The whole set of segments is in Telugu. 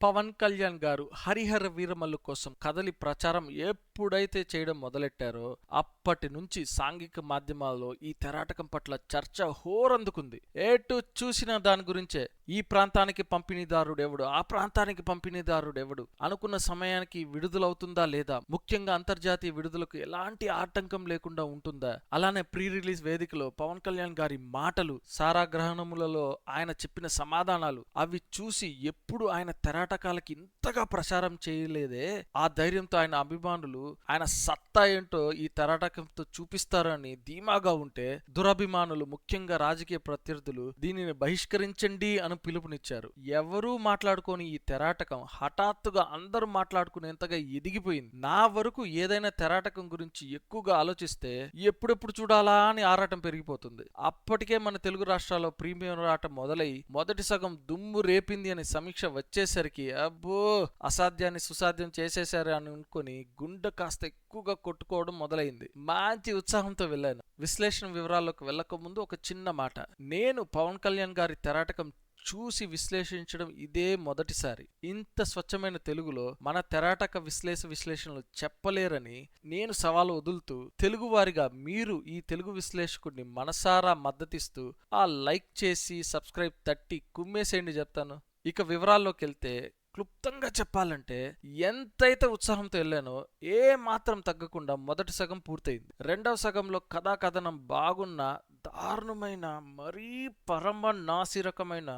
పవన్ కళ్యాణ్ గారు హరిహర వీరమల్లు కోసం కదలి ప్రచారం ఎప్పుడైతే చేయడం మొదలెట్టారో అప్పటి నుంచి సాంఘిక మాధ్యమాల్లో ఈ తెరాటకం పట్ల చర్చ హోరందుకుంది. ఏటు చూసిన దాని గురించే ఈ ప్రాంతానికి పంపిణీదారుడెవడు, ఆ ప్రాంతానికి పంపిణీదారుడెవడు, అనుకున్న సమయానికి విడుదలవుతుందా లేదా, ముఖ్యంగా అంతర్జాతీయ విడుదలకు ఎలాంటి ఆటంకం లేకుండా ఉంటుందా, అలానే ప్రీ రిలీజ్ వేదికలో పవన్ కళ్యాణ్ గారి మాటలు, సారాగ్రహణములలో ఆయన చెప్పిన సమాధానాలు అవి చూసి ఎప్పుడు ఆయన తెరాటకాలకి ఇంతగా ప్రచారం చేయలేదే. ఆ ధైర్యంతో ఆయన అభిమానులు ఆయన సత్తా ఏంటో ఈ తెరాటకంతో చూపిస్తారని ధీమాగా ఉంటే, దురభిమానులు ముఖ్యంగా రాజకీయ ప్రత్యర్థులు దీనిని బహిష్కరించండి అని పిలుపునిచ్చారు. ఎవరూ మాట్లాడుకోని ఈ తెరాటకం హఠాత్తుగా అందరూ మాట్లాడుకునేంతగా ఎదిగిపోయింది. నా వరకు ఏదైనా తెరాటకం గురించి ఎక్కువగా ఆలోచిస్తే ఎప్పుడెప్పుడు చూడాలా అని ఆరాటం పెరిగిపోతుంది. అప్పటికే మన తెలుగు రాష్ట్రాల్లో ప్రీమియం ఆట మొదలై మొదటి సగం దుమ్ము రేపింది అని సమీక్ష వచ్చేసరికి అబ్బో అసాధ్యాన్ని సుసాధ్యం చేసేశారు అని అనుకుని గుండె కాస్త ఎక్కువగా కొట్టుకోవడం మొదలైంది. మంచి ఉత్సాహంతో వెళ్ళాను. విశ్లేషణ వివరాల్లోకి వెళ్ళక ముందు ఒక చిన్న మాట. నేను పవన్ కళ్యాణ్ గారి తెరాటకం విశ్లేషించడం ఇదే మొదటిసారి. ఇంత స్వచ్ఛమైన తెలుగులో మన తెరాటక విశ్లేషణలు చెప్పలేరని నేను సవాలు వదులుతూ, తెలుగువారిగా మీరు ఈ తెలుగు విశ్లేషకుడిని మనసారా మద్దతిస్తూ ఆ లైక్ చేసి సబ్స్క్రైబ్ తట్టి కుమ్మేసేయండి చెప్తాను. ఇక వివరాల్లోకి వెళ్తే, క్లుప్తంగా చెప్పాలంటే ఎంతైతే ఉత్సాహంతో వెళ్ళానో ఏ మాత్రం తగ్గకుండా మొదటి సగం పూర్తయింది. రెండవ సగంలో కథనం బాగున్న దారుణమైన మరీ పరమ నాసిరకమైన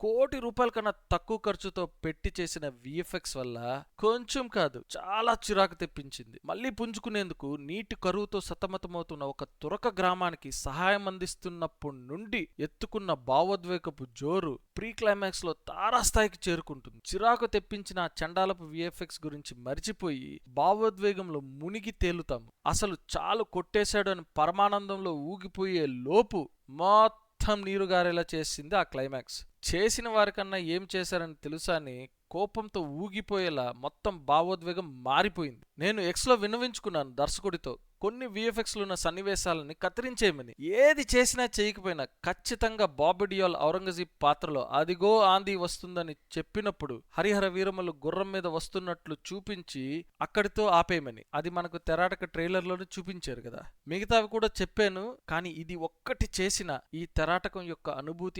₹1,00,00,000 కన్నా తక్కువ ఖర్చుతో పెట్టి చేసిన విఎఫ్ఎక్స్ వల్ల కొంచెం కాదు చాలా చిరాకు తెప్పించింది. మళ్ళీ పుంజుకునేందుకు నీటి కరువుతో సతమతమవుతున్న ఒక తురక గ్రామానికి సహాయం అందిస్తున్నప్పటి నుండి ఎత్తుకున్న భావోద్వేగపు జోరు ప్రీ క్లైమాక్స్ లో తారాస్థాయికి చేరుకుంటుంది. చిరాకు తెప్పించిన చండాలపు విఎఫ్ఎక్స్ గురించి మరిచిపోయి భావోద్వేగంలో మునిగి తేలుతాము. అసలు చాలు కొట్టేశాడు అని పరమానందంలో ఊగిపోయే లోపు మొత్తం నీరుగారేలా చేసింది ఆ క్లైమాక్స్. చేసిన వారికన్నా ఏం చేశారని తెలుసా అని కోపంతో ఊగిపోయేలా మొత్తం భావోద్వేగం మారిపోయింది. నేను ఎక్స్లో విన్నవించుకున్నాను దర్శకుడితో, కొన్ని విఎఫ్ఎక్స్లున్న సన్నివేశాలని కత్తిరించేయమని. ఏది చేసినా చేయకపోయినా ఖచ్చితంగా బాబీ డియోల్ ఔరంగజీబ్ పాత్రలో అదిగో ఆంధీ వస్తుందని చెప్పినప్పుడు హరిహర వీరమల్లు గుర్రం మీద వస్తున్నట్లు చూపించి అక్కడితో ఆపేయమని. అది మనకు తెరాటక ట్రైలర్లోనే చూపించారు కదా. మిగతావి కూడా చెప్పాను, కానీ ఇది ఒక్కటి చేసిన ఈ తెరాటకం యొక్క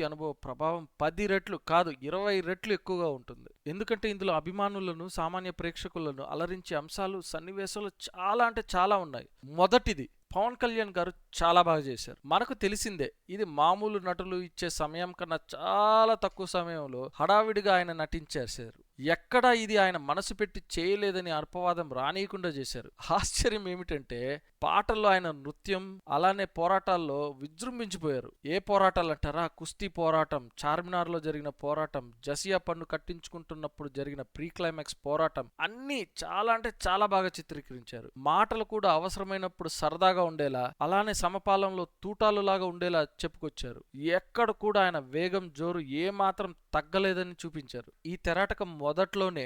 అనుభవ ప్రభావం 10 రెట్లు కాదు 20 రెట్లు ఎక్కువగా ఉంటుంది. ఎందుకంటే ఇందులో అభిమానులను, సామాన్య ప్రేక్షకులను అలరించే అంశాలు, సన్నివేశాలు చాలా అంటే చాలా ఉన్నాయి. మొదటిది, పవన్ కళ్యాణ్ గారు చాలా బాగా చేశారు. మనకు తెలిసిందే, ఇది మామూలు నటులు ఇచ్చే సమయం కన్నా చాలా తక్కువ సమయంలో హడావిడిగా ఆయన నటించేశారు. ఎక్కడా ఇది ఆయన మనసు పెట్టి చేయలేదని అపవాదం రానియకుండా చేశారు. ఆశ్చర్యం ఏమిటంటే పాటల్లో ఆయన నృత్యం, అలానే పోరాటాల్లో విజృంభించిపోయారు. ఏ పోరాటాలు అంటారా? కుస్తీ పోరాటం, చార్మినార్లో జరిగిన పోరాటం, జసియా పన్ను కట్టించుకుంటున్నప్పుడు జరిగిన ప్రీ క్లైమాక్స్ పోరాటం, అన్నీ చాలా అంటే చాలా బాగా చిత్రీకరించారు. మాటలు కూడా అవసరమైనప్పుడు సరదాగా ఉండేలా, అలానే సమపాలంలో తూటాలులాగా ఉండేలా చెప్పుకొచ్చారు. ఎక్కడ కూడా ఆయన వేగం, జోరు ఏమాత్రం తగ్గలేదని చూపించారు. ఈ తెరాటకం మొదట్లోనే,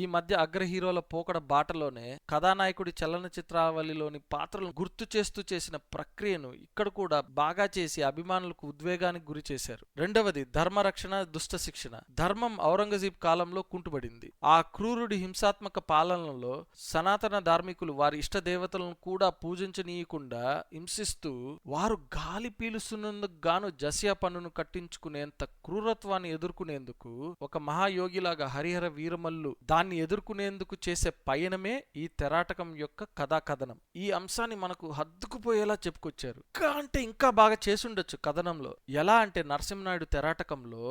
ఈ మధ్య అగ్ర హీరోల పోకడ బాటలోనే కథానాయకుడి చలనచిత్రావళిలోని పాత్రలను గుర్తు చేస్తూ చేసిన ప్రక్రియను ఇక్కడ కూడా బాగా చేసి అభిమానులకు ఉద్వేగానికి గురి చేశారు. రెండవది, ధర్మరక్షణ, దుష్ట శిక్షణ. ధర్మం ఔరంగజీబ్ కాలంలో కుంటుబడింది. ఆ క్రూరుడి హింసాత్మక పాలనలో సనాతన ధార్మికులు వారి ఇష్ట దేవతలను కూడా పూజించనీయకుండా హింసిస్తూ, వారు గాలి పీలుస్తున్నందుకు గాను జసియా పన్నును కట్టించుకునేంత క్రూరత్వాన్ని ఎదుర్కొనేందుకు ఒక మహాయోగిలాగా హరిహర వీరమల్లు దాన్ని ఎదుర్కొనేందుకు చేసే పయనమే ఈ తెరాటకం యొక్క కథనం. ఈ అంశాన్ని మనకు హద్దుకుపోయేలా చెప్పుకొచ్చారు. ఇంకా బాగా చేసుండొచ్చు కథనంలో. ఎలా అంటే, నరసింహనాయుడు తెరాటకంలో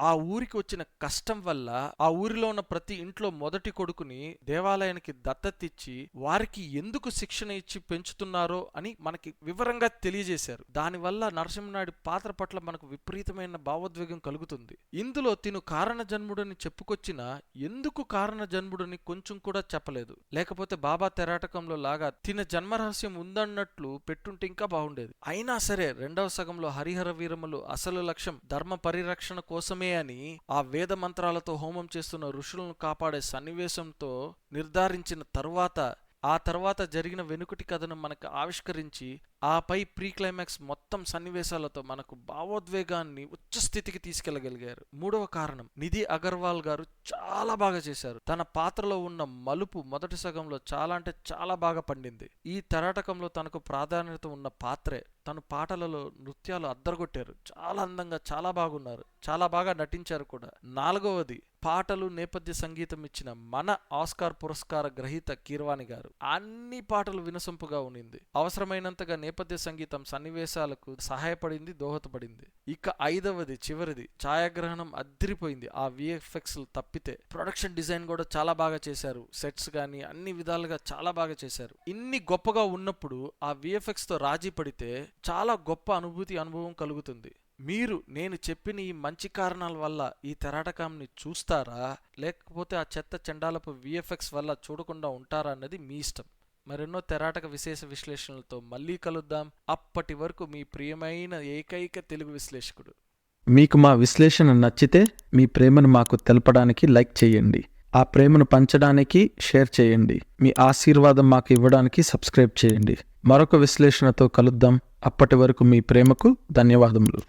ఆ ఊరికి వచ్చిన కష్టం వల్ల ఆ ఊరిలో ఉన్న ప్రతి ఇంట్లో మొదటి కొడుకుని దేవాలయానికి దత్తతిచ్చి వారికి ఎందుకు శిక్షణ ఇచ్చి పెంచుతున్నారో అని మనకి వివరంగా తెలియజేశారు. దానివల్ల నరసింహనాయుడు పాత్ర పట్ల మనకు విపరీతమైన భావోద్వేగం కలుగుతుంది. ఇందులో తిను కారణ జన్ముడని చెప్పుకొచ్చిన ఎందుకు కారణ జన్ముడని కొంచెం కూడా చెప్పలేదు. లేకపోతే బాబా తెరాటకంలో లాగా తిన జన్మరహస్యం ఉందన్నట్లు పెట్టుంటే ఇంకా బాగుండేది. అయినా సరే రెండవ సగంలో హరిహర వీరములు అసలు లక్ష్యం ధర్మ పరిరక్షణ కోసమే అని ఆ వేద మంత్రాలతో హోమం చేస్తున్న ఋషులను కాపాడే సన్నివేశంతో నిర్ధారించిన తరువాత, ఆ తర్వాత జరిగిన వెనుకటి కథను మనకు ఆవిష్కరించి ఆపై ప్రీ క్లైమాక్స్ మొత్తం సన్నివేశాలతో మనకు భావోద్వేగాన్ని ఉచ్చ స్థితికి తీసుకెళ్లగలిగారు. మూడవ కారణం, నిధి అగర్వాల్ గారు చాలా బాగా చేశారు. తన పాత్రలో ఉన్న మలుపు మొదటి సగంలో చాలా అంటే చాలా బాగా పండింది. ఈ తెరాటకంలో తనకు ప్రాధాన్యత ఉన్న పాత్రే. తను పాటలలో నృత్యాలు అద్దరగొట్టారు. చాలా అందంగా చాలా బాగున్నారు, చాలా బాగా నటించారు కూడా. నాలుగవది, పాటలు నేపథ్య సంగీతం ఇచ్చిన మన ఆస్కార్ పురస్కార గ్రహీత కీరవాణి గారు. అన్ని పాటలు వినసొంపుగా ఉన్నింది. అవసరమైనంతగా నేపథ్య సంగీతం సన్నివేశాలకు సహాయపడింది, దోహదపడింది. ఇక ఐదవది, చివరిది, ఛాయాగ్రహణం అద్దిరిపోయింది. ఆ విఎఫ్ఎక్స్ తప్పితే ప్రొడక్షన్ డిజైన్ కూడా చాలా బాగా చేశారు. సెట్స్ గానీ అన్ని విధాలుగా చాలా బాగా చేశారు. ఇన్ని గొప్పగా ఉన్నప్పుడు ఆ విఎఫ్ఎక్స్ తో రాజీ పడితే చాలా గొప్ప అనుభవం కలుగుతుంది. మీరు నేను చెప్పిన ఈ మంచి కారణాల వల్ల ఈ తెరాటకంని చూస్తారా, లేకపోతే ఆ చెత్త చెండాలపు విఎఫ్ఎక్స్ వల్ల చూడకుండా ఉంటారా అన్నది మీ ఇష్టం. మరెన్నో తెరాటక విశేష విశ్లేషణలతో మళ్ళీ కలుద్దాం. అప్పటి వరకు మీ ప్రియమైన ఏకైక తెలుగు విశ్లేషకుడు. మీకు మా విశ్లేషణ నచ్చితే మీ ప్రేమను మాకు తెలపడానికి లైక్ చేయండి. ఆ ప్రేమను పంచడానికి షేర్ చేయండి. మీ ఆశీర్వాదం మాకు ఇవ్వడానికి సబ్స్క్రైబ్ చేయండి. మరొక విశ్లేషణతో కలుద్దాం. అప్పటి వరకు మీ ప్రేమకు ధన్యవాదములు.